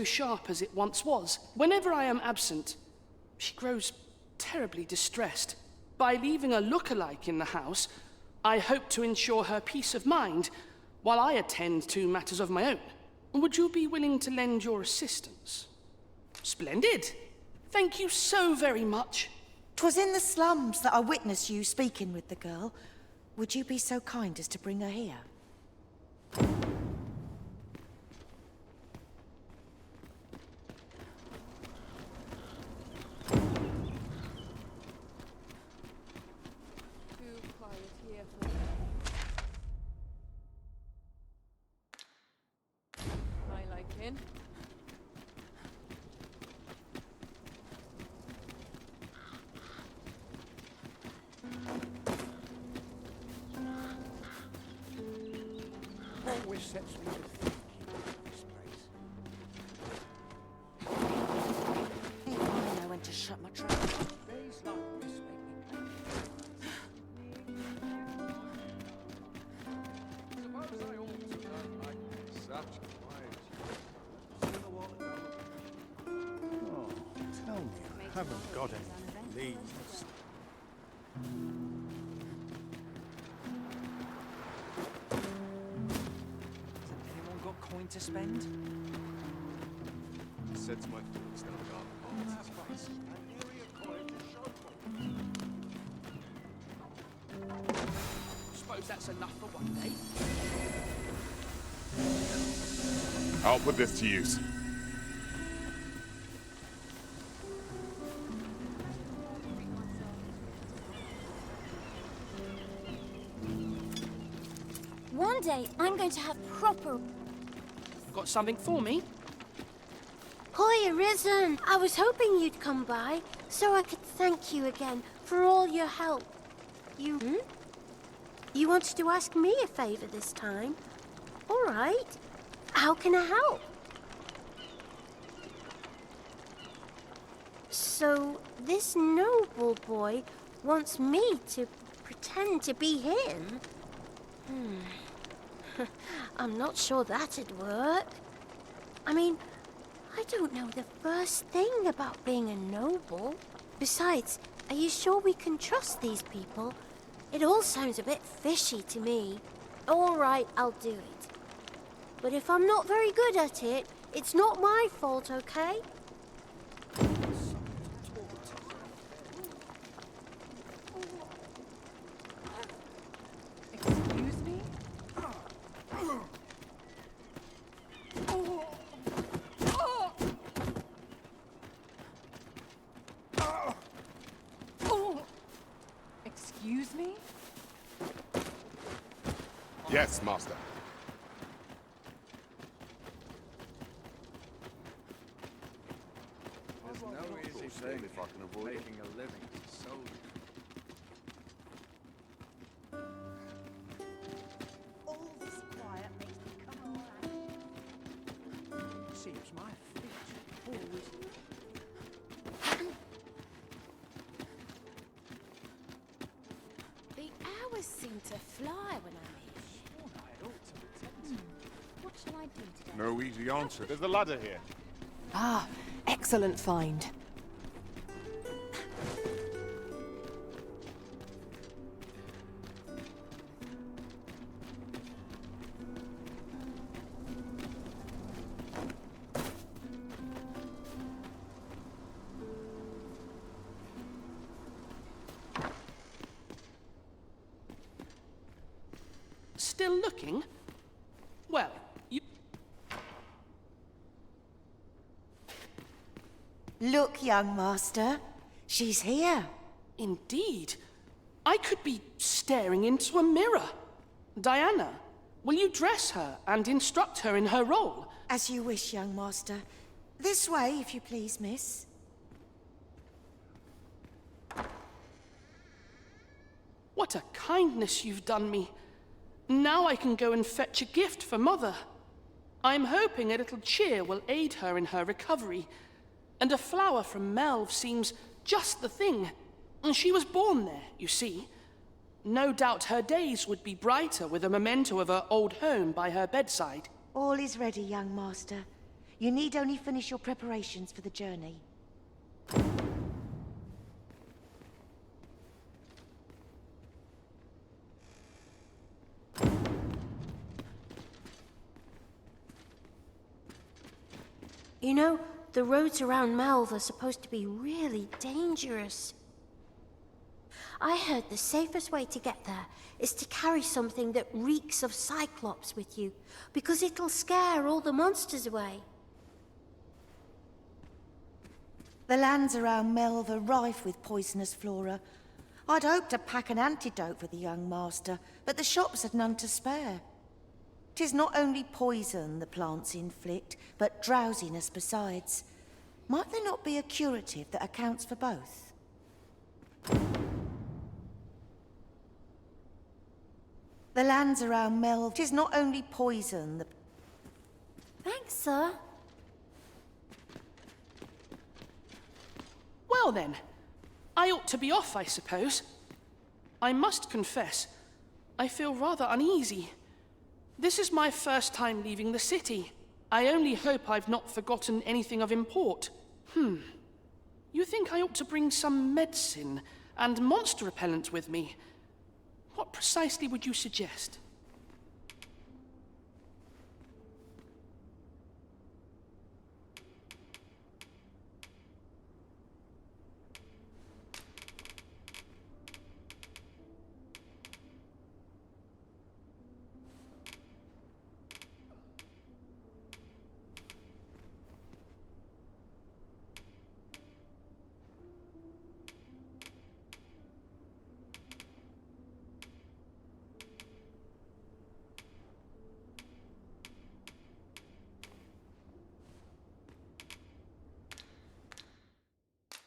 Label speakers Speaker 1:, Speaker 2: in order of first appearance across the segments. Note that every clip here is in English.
Speaker 1: sharp as it once was. Whenever I am absent, she grows terribly distressed. By leaving a look-alike in the house, I hope to ensure her peace of mind while I attend to matters of my own. Would you be willing to lend your assistance? Splendid. Thank you so very much.
Speaker 2: 'Twas in the slums that I witnessed you speaking with the girl. Would you be so kind as to bring her here?
Speaker 3: Always sets me to thinking about this place.
Speaker 2: I know when to shut my trap.
Speaker 3: Days like this make me suppose I ought to run like such quiet. Oh, tell me I haven't got any leaves.
Speaker 4: Coin to spend?
Speaker 5: Sets my thoughts down the garden path.
Speaker 1: Suppose that's enough for one day.
Speaker 5: I'll put this to use.
Speaker 6: One day, I'm going to have proper...
Speaker 1: Got something for me?
Speaker 6: Hoy, Arisen! I was hoping you'd come by, so I could thank you again for all your help. You wanted to ask me a favor this time? All right. How can I help? So, this noble boy wants me to pretend to be him? I'm not sure that'd work. I mean, I don't know the first thing about being a noble. Besides, are you sure we can trust these people? It all sounds a bit fishy to me. All right, I'll do it. But if I'm not very good at it, it's not my fault, okay?
Speaker 4: Excuse me? Excuse me?
Speaker 5: Yes, Master.
Speaker 3: There's no easy thing if I can avoid making a living as a soldier.
Speaker 2: All this quiet makes me come alive.
Speaker 3: Seems my feet always...
Speaker 6: The hours seem to fly when I'm here. What shall I do today?
Speaker 5: No easy answer.
Speaker 7: There's a ladder here.
Speaker 8: Ah, excellent find.
Speaker 1: Still looking? Well, you...
Speaker 2: Look, young master. She's here.
Speaker 1: Indeed. I could be staring into a mirror. Diana, will you dress her and instruct her in her role?
Speaker 2: As you wish, young master. This way, if you please, miss.
Speaker 1: What a kindness you've done me. Now I can go and fetch a gift for Mother. I'm hoping a little cheer will aid her in her recovery. And a flower from Melve seems just the thing. And she was born there, you see. No doubt her days would be brighter with a memento of her old home by her bedside.
Speaker 2: All is ready, young master. You need only finish your preparations for the journey.
Speaker 6: You know, the roads around Melve are supposed to be really dangerous. I heard the safest way to get there is to carry something that reeks of Cyclops with you, because it'll scare all the monsters away.
Speaker 2: The lands around Melve are rife with poisonous flora. I'd hoped to pack an antidote for the young master, but the shops had none to spare. 'Tis not only poison the plants inflict, but drowsiness besides. Might there not be a curative that accounts for both? The lands around Melve, 'tis not only poison the...
Speaker 6: Thanks, sir.
Speaker 1: Well then, I ought to be off, I suppose. I must confess, I feel rather uneasy. This is my first time leaving the city. I only hope I've not forgotten anything of import. You think I ought to bring some medicine and monster repellent with me? What precisely would you suggest?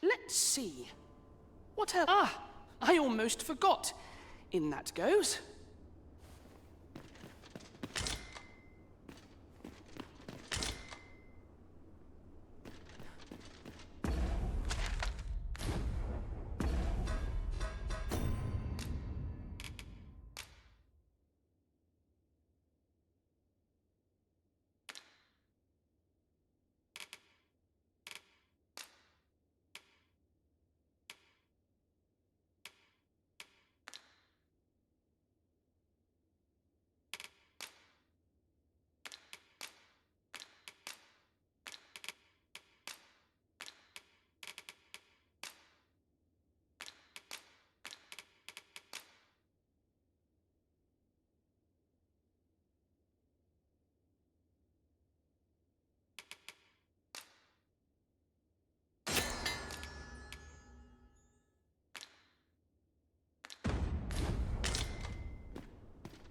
Speaker 1: Let's see. What else? Ah, I almost forgot. In that goes.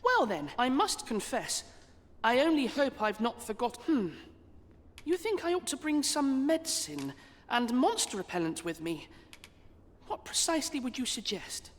Speaker 1: Well then, I must confess, I only hope I've not forgotten. You think I ought to bring some medicine and monster repellent with me? What precisely would you suggest?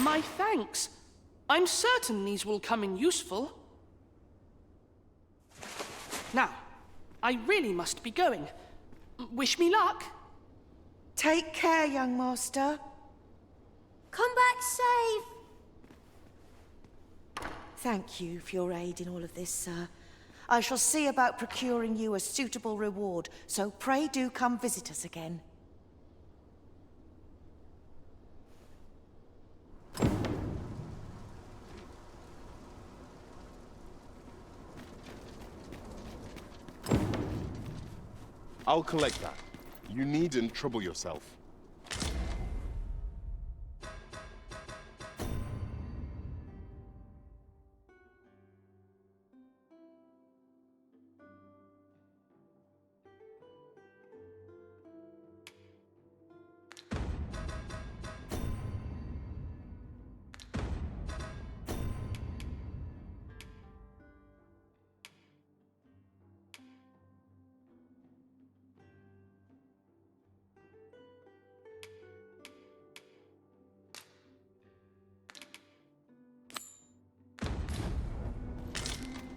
Speaker 1: My thanks. I'm certain these will come in useful. Now, I really must be going. Wish me luck.
Speaker 2: Take care, young master.
Speaker 6: Come back safe.
Speaker 2: Thank you for your aid in all of this, sir. I shall see about procuring you a suitable reward, so pray do come visit us again.
Speaker 5: I'll collect that. You needn't trouble yourself.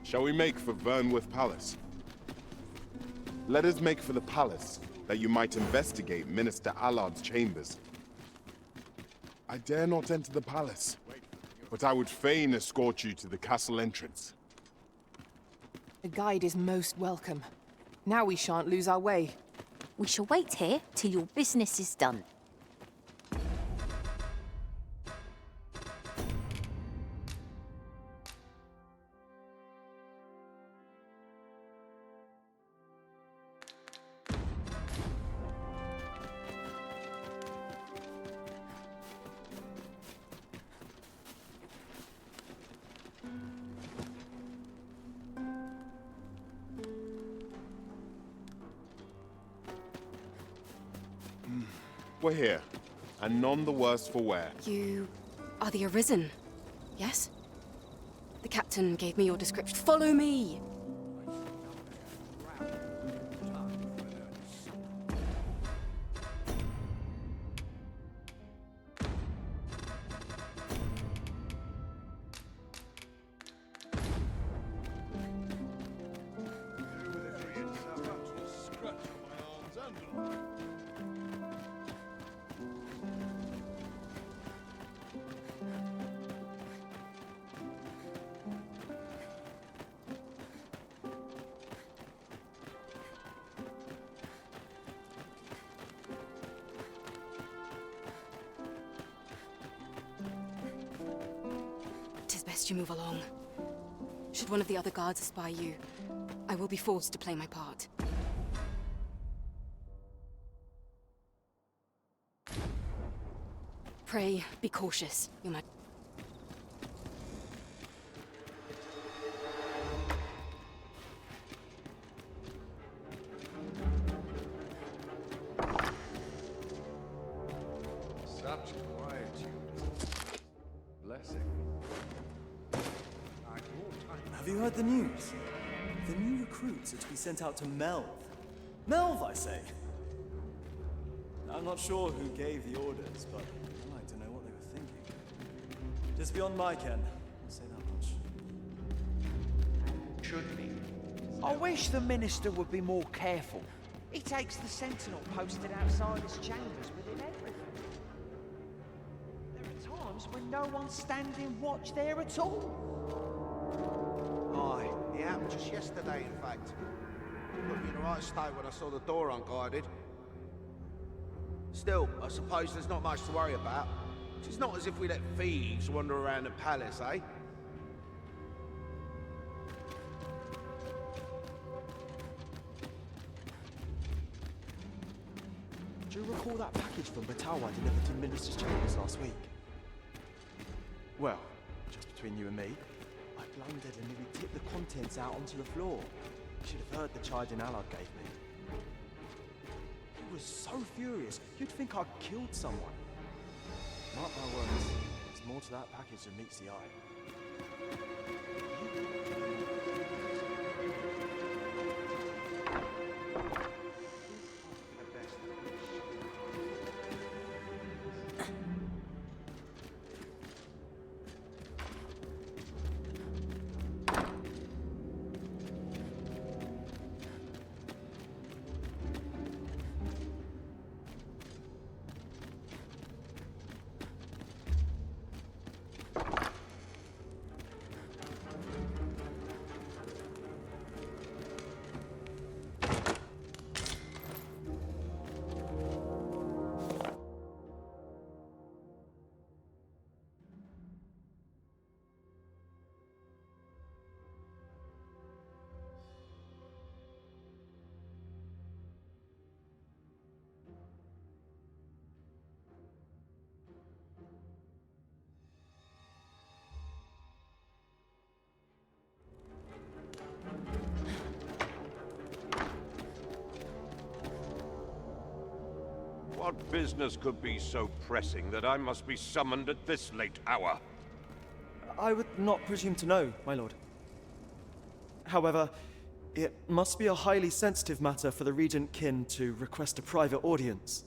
Speaker 5: Shall we make for Vernworth Palace? Let us make for the palace, that you might investigate Minister Allard's chambers. I dare not enter the palace, but I would fain escort you to the castle entrance.
Speaker 8: A guide is most welcome. Now we shan't lose our way.
Speaker 7: We shall wait here till your business is done.
Speaker 5: We're here, and none the worse for wear.
Speaker 9: You are the Arisen, yes? The captain gave me your description. Follow me! Best you move along. Should one of the other guards spy you, I will be forced to play my part. Pray, be cautious, Your Majesty.
Speaker 3: Such quietude. Blessing.
Speaker 10: Have you heard the news? The new recruits are to be sent out to Melve. Melve, I say! I'm not sure who gave the orders, but I'd like to know what they were thinking. Just beyond my ken, I'll say that much.
Speaker 4: Should be. I wish the minister would be more careful. He takes the sentinel posted outside his chambers with him everything. There are times when no one's standing watch there at all.
Speaker 11: Aye, it happened just yesterday, in fact. Put me in the right state when I saw the door unguarded. Still, I suppose there's not much to worry about. It's not as if we let thieves wander around the palace, eh?
Speaker 10: Do you recall that package from Batawa delivered to Minister's chambers last week? Well, just between you and me, I blundered and nearly tipped the contents out onto the floor. You should have heard the chiding Allard gave me. He was so furious, you'd think I'd killed someone. Mark my words, there's more to that package than meets the eye.
Speaker 12: What business could be so pressing that I must be summoned at this late hour?
Speaker 10: I would not presume to know, my lord. However, it must be a highly sensitive matter for the Regent Kin to request a private audience.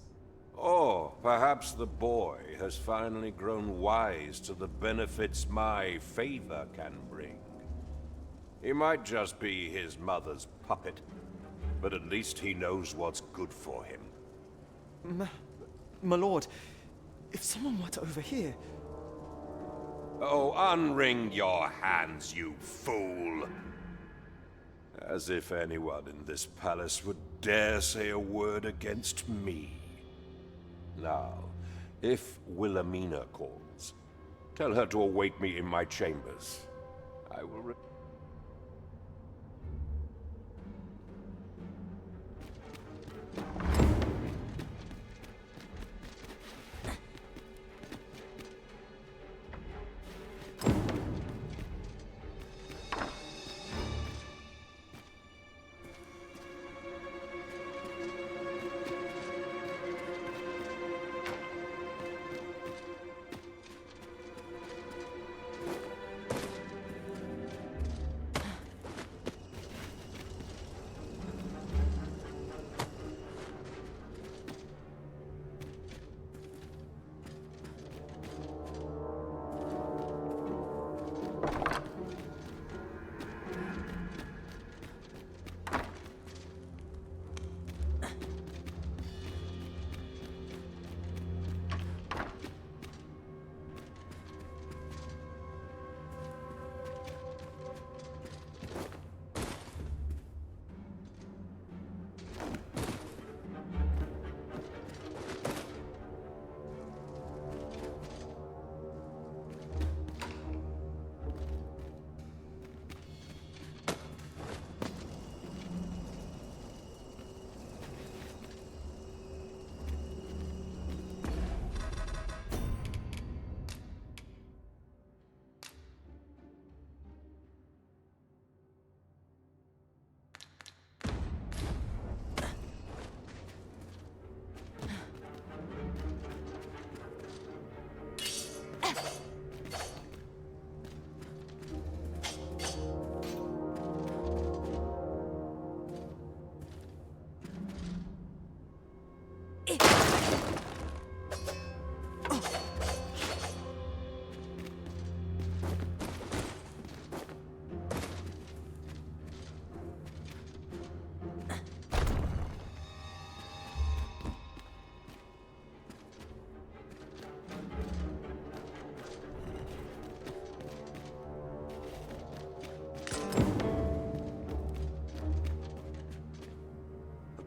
Speaker 12: Or perhaps the boy has finally grown wise to the benefits my favor can bring. He might just be his mother's puppet, but at least he knows what's good for him.
Speaker 10: My lord, if someone were to overhear...
Speaker 12: Oh, unwring your hands, you fool! As if anyone in this palace would dare say a word against me. Now, if Wilhelmina calls, tell her to await me in my chambers. I will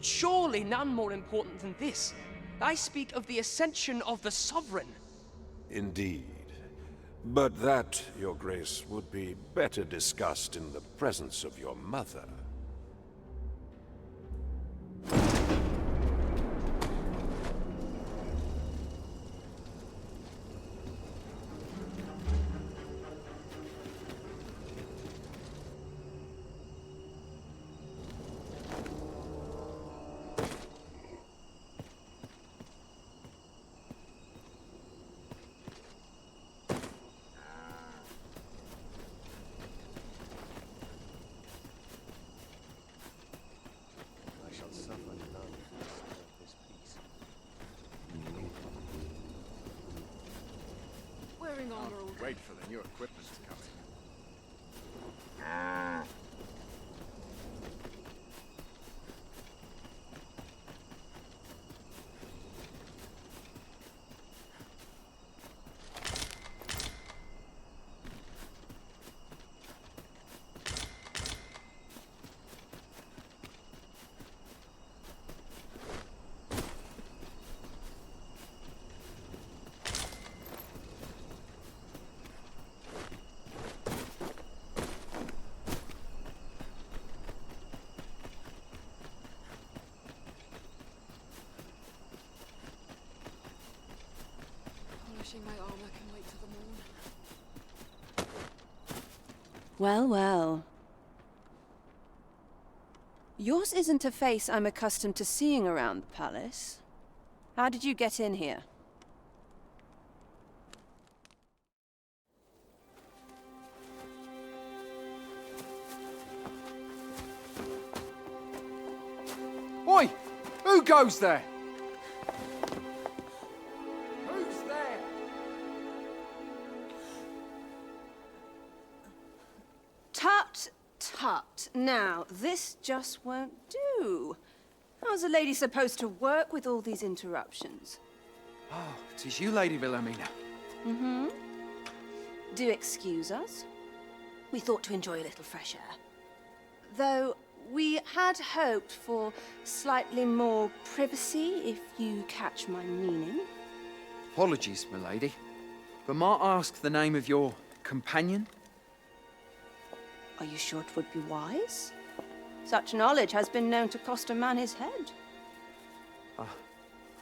Speaker 13: Surely none more important than this. I speak of the ascension of the Sovereign.
Speaker 12: Indeed. But that, Your Grace, would be better discussed in the presence of your mother.
Speaker 3: Wait for the new equipment to come in.
Speaker 9: My armor can wait till the morn.
Speaker 14: Well, well. Yours isn't a face I'm accustomed to seeing around the palace. How did you get in here?
Speaker 4: Oi! Who goes there?
Speaker 14: tut. Now, this just won't do. How's a lady supposed to work with all these interruptions?
Speaker 4: Oh, it is you, Lady Wilhelmina.
Speaker 14: Mm-hmm. Do excuse us. We thought to enjoy a little fresh air. Though we had hoped for slightly more privacy, if you catch my meaning.
Speaker 4: Apologies, my lady. But might I ask the name of your companion?
Speaker 14: Are you sure it would be wise? Such knowledge has been known to cost a man his head.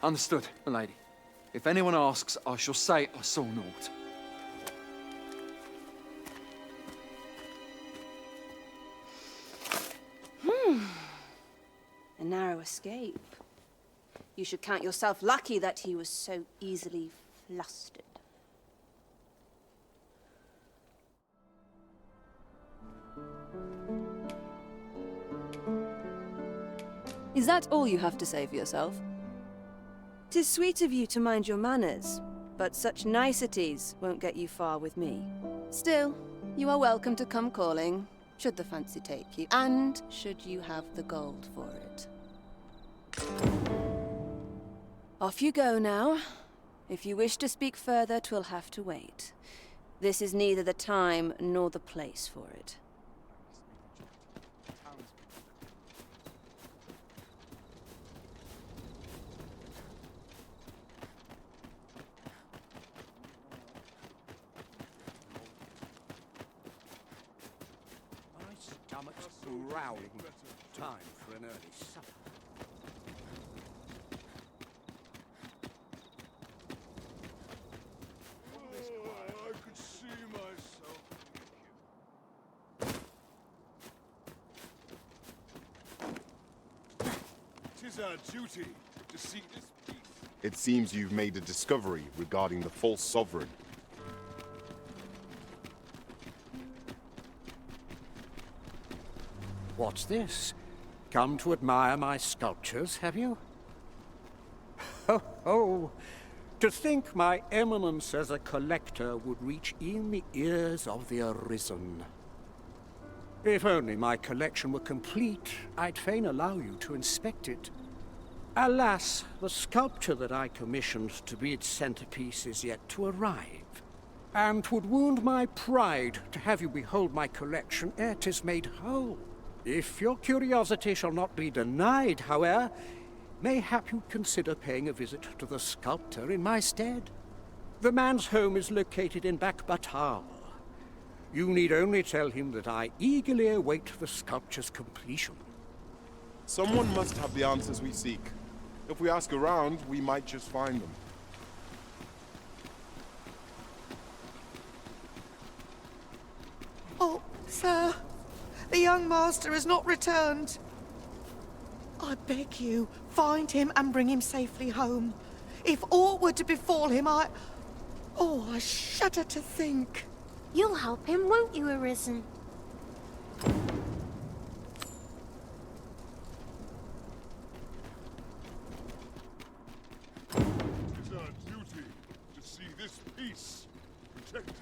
Speaker 4: Understood, my lady. If anyone asks, I shall say I saw naught.
Speaker 14: A narrow escape. You should count yourself lucky that he was so easily flustered. Is that all you have to say for yourself? 'Tis sweet of you to mind your manners, but such niceties won't get you far with me. Still, you are welcome to come calling, should the fancy take you, and should you have the gold for it. Off you go now. If you wish to speak further, 'twill have to wait. This is neither the time nor the place for it.
Speaker 11: My stomach's growling. Time for an early supper. I could see myself. 'Tis our duty to see this peace.
Speaker 5: It seems you've made a discovery regarding the false sovereign.
Speaker 11: What's this? Come to admire my sculptures, have you? Ho ho! To think my eminence as a collector would reach in the ears of the Arisen. If only my collection were complete, I'd fain allow you to inspect it. Alas, the sculpture that I commissioned to be its centerpiece is yet to arrive. And 'twould wound my pride to have you behold my collection ere 'tis made whole. If your curiosity shall not be denied, however, mayhap you'd consider paying a visit to the sculptor in my stead. The man's home is located in Batal. You need only tell him that I eagerly await the sculpture's completion.
Speaker 5: Someone must have the answers we seek. If we ask around, we might just find them.
Speaker 2: Oh, sir, the young master has not returned. I beg you, find him and bring him safely home. If aught were to befall him, I shudder to think.
Speaker 6: You'll help him, won't you, Arisen?
Speaker 11: It is our duty to see this peace protected.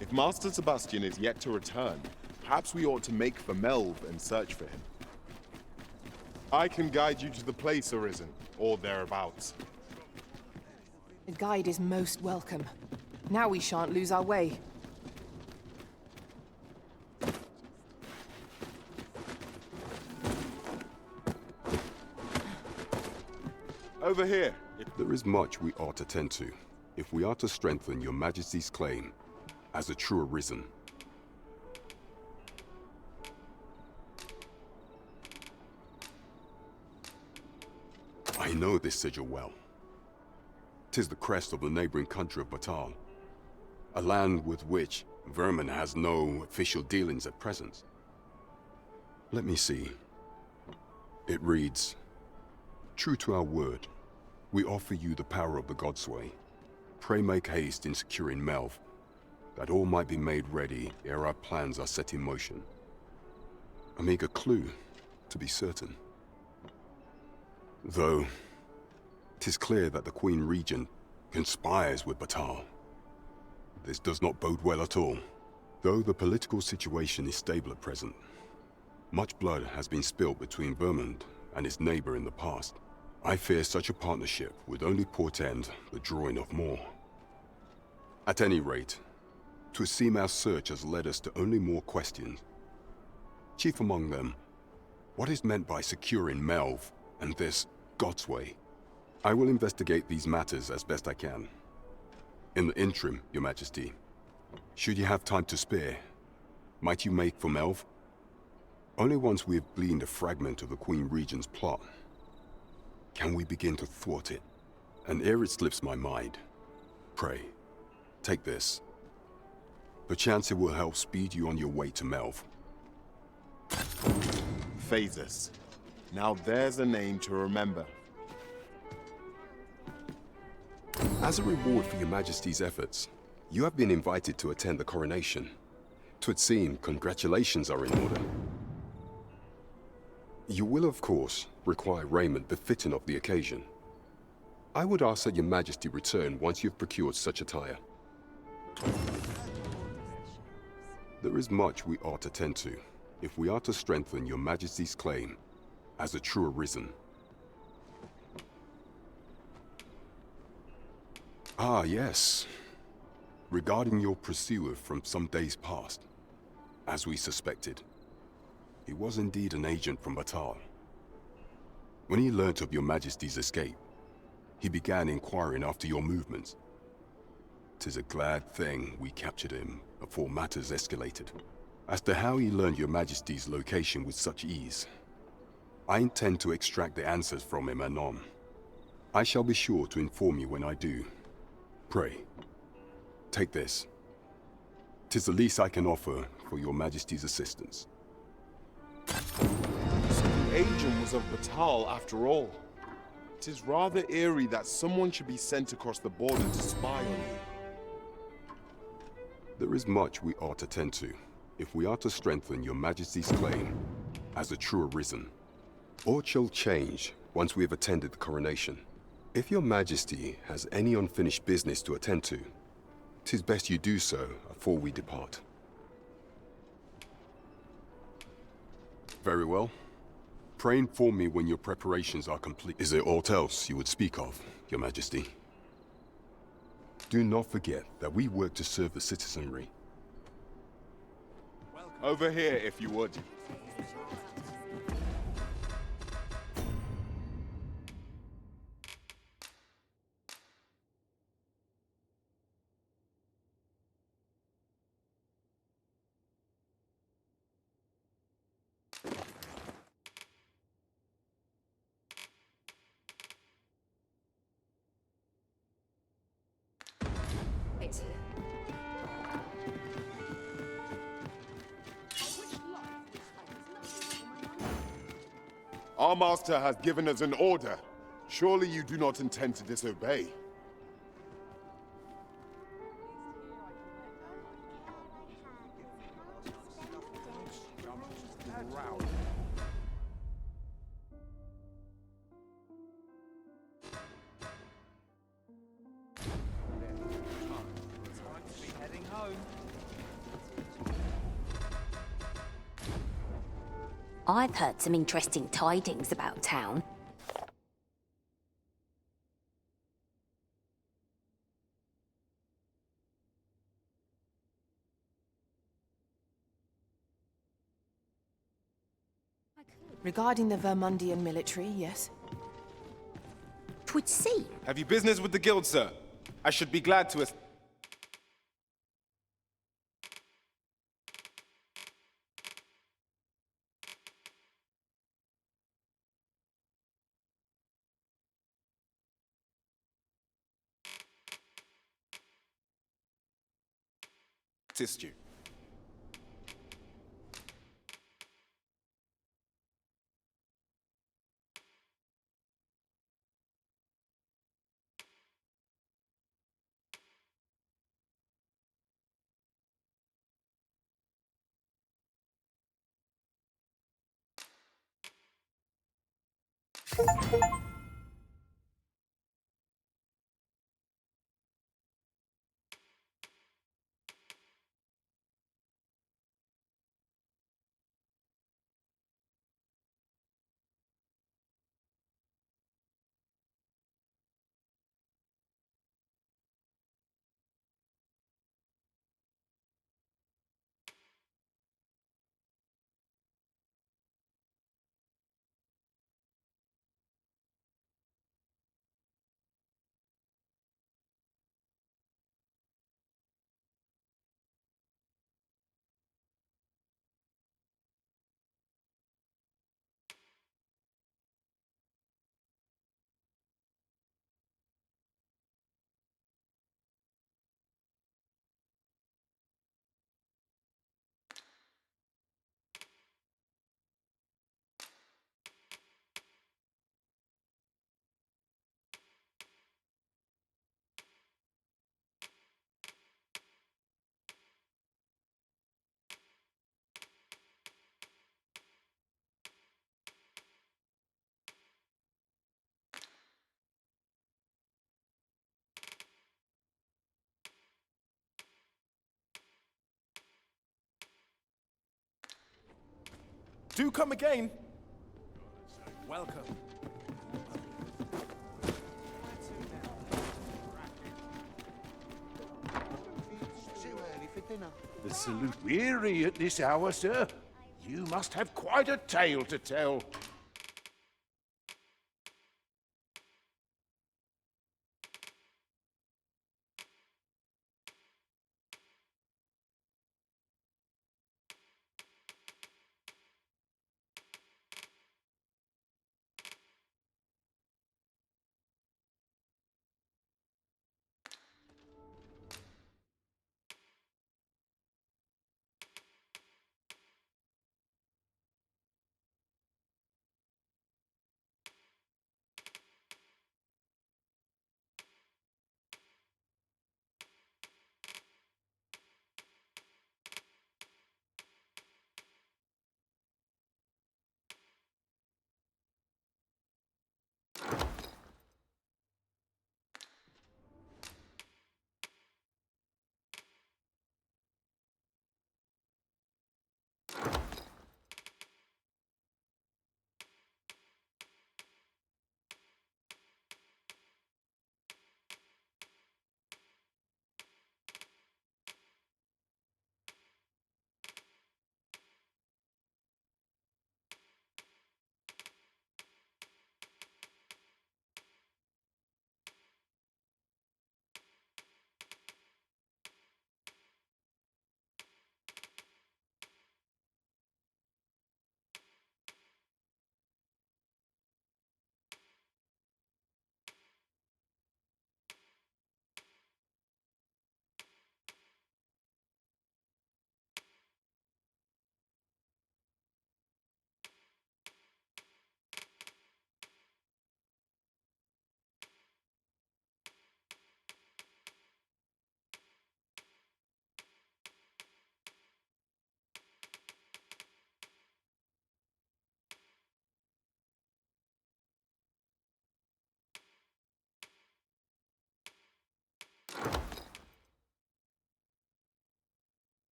Speaker 5: If Master Sebastian is yet to return, perhaps we ought to make for Melv and search for him. I can guide you to the place, Arisen, or thereabouts.
Speaker 8: A guide is most welcome. Now we shan't lose our way.
Speaker 5: Over here.
Speaker 15: There is much we ought to tend to, if we are to strengthen your Majesty's claim as a true arisen. I know this sigil well. 'Tis the crest of the neighboring country of Batal, a land with which Vermin has no official dealings at present. Let me see. It reads, "True to our word, we offer you the power of the Godsway. Pray make haste in securing Melv, that all might be made ready ere our plans are set in motion." A meager clue, to be certain. Though, 'tis clear that the Queen Regent conspires with Batal. This does not bode well at all. Though the political situation is stable at present, much blood has been spilled between Vermund and his neighbor in the past. I fear such a partnership would only portend the drawing of more. At any rate, 'twould seem our search has led us to only more questions. Chief among them, what is meant by securing Melv and this Godsway? I will investigate these matters as best I can. In the interim, Your Majesty, should you have time to spare, might you make for Melv? Only once we have gleaned a fragment of the Queen Regent's plot can we begin to thwart it. And ere it slips my mind, pray, take this. Perchance it will help speed you on your way to Melv.
Speaker 5: Phases. Now there's a name to remember.
Speaker 15: As a reward for your Majesty's efforts, you have been invited to attend the coronation. 'Twould seem congratulations are in order. You will, of course, require raiment befitting of the occasion. I would ask that your Majesty return once you've procured such attire. There is much we ought to tend to, if we are to strengthen your Majesty's claim as a true arisen. Ah, yes. Regarding your pursuer from some days past, as we suspected, he was indeed an agent from Batal. When he learnt of your Majesty's escape, he began inquiring after your movements. 'Tis a glad thing we captured him before matters escalated. As to how he learned your Majesty's location with such ease, I intend to extract the answers from him anon. I shall be sure to inform you when I do. Pray, take this. 'Tis the least I can offer for your Majesty's assistance.
Speaker 5: So the agent was of Batal after all. It is rather eerie that someone should be sent across the border to spy on you.
Speaker 15: There is much we ought to tend to, if we are to strengthen your Majesty's claim as a true arisen. Aught shall change once we have attended the coronation. If your Majesty has any unfinished business to attend to, 'tis best you do so afore we depart. Very well. Pray inform me when your preparations are complete. Is there aught else you would speak of, Your Majesty? Do not forget that we work to serve the citizenry.
Speaker 5: Over here, if you would. Our master has given us an order. Surely you do not intend to disobey.
Speaker 7: I've heard some interesting tidings about town.
Speaker 8: Regarding the Vermundian military, yes?
Speaker 7: 'Twould seem.
Speaker 16: Have you business with the guild, sir? I should be glad to assist you. Do come again. Welcome.
Speaker 17: The salute weary at this hour, sir. You must have quite a tale to tell.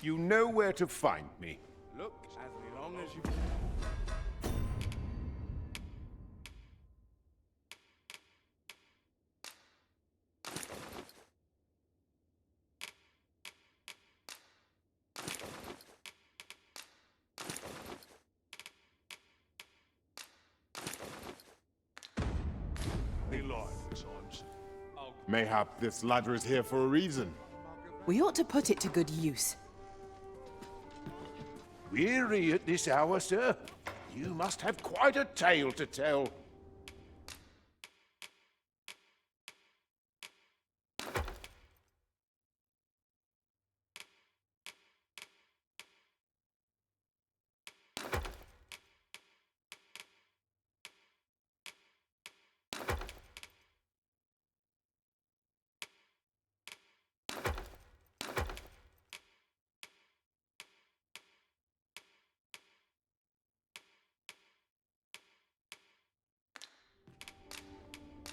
Speaker 17: You know where to find me.
Speaker 11: Look, as long as you...
Speaker 5: Mayhap this ladder is here for a reason.
Speaker 8: We ought to put it to good use.
Speaker 17: Weary at this hour, sir? You must have quite a tale to tell.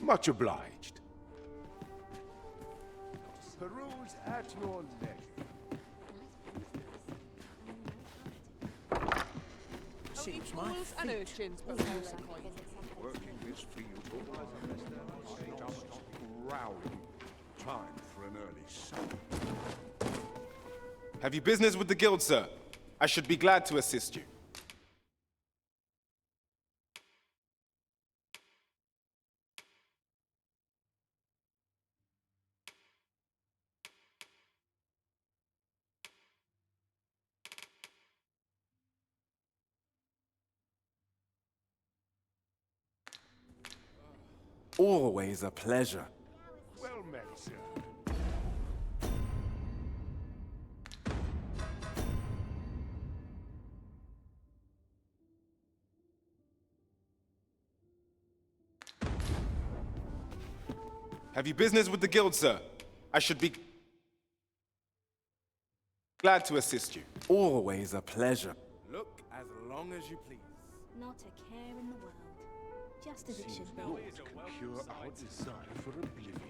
Speaker 17: Much obliged.
Speaker 3: Peruse at your leisure.
Speaker 10: Seems my
Speaker 13: and urchins, but
Speaker 17: Working this field growling.
Speaker 3: Time for an early supper.
Speaker 16: Have you business with the guild, sir? I should be glad to assist you.
Speaker 10: Always a pleasure.
Speaker 3: Well met, sir.
Speaker 16: Have you business with the guild, sir? I should be glad to assist you.
Speaker 10: Always a pleasure.
Speaker 11: Look, as long as you please.
Speaker 6: Not a care in the world. Just as it should be.
Speaker 3: Yours can cure our desire for oblivion.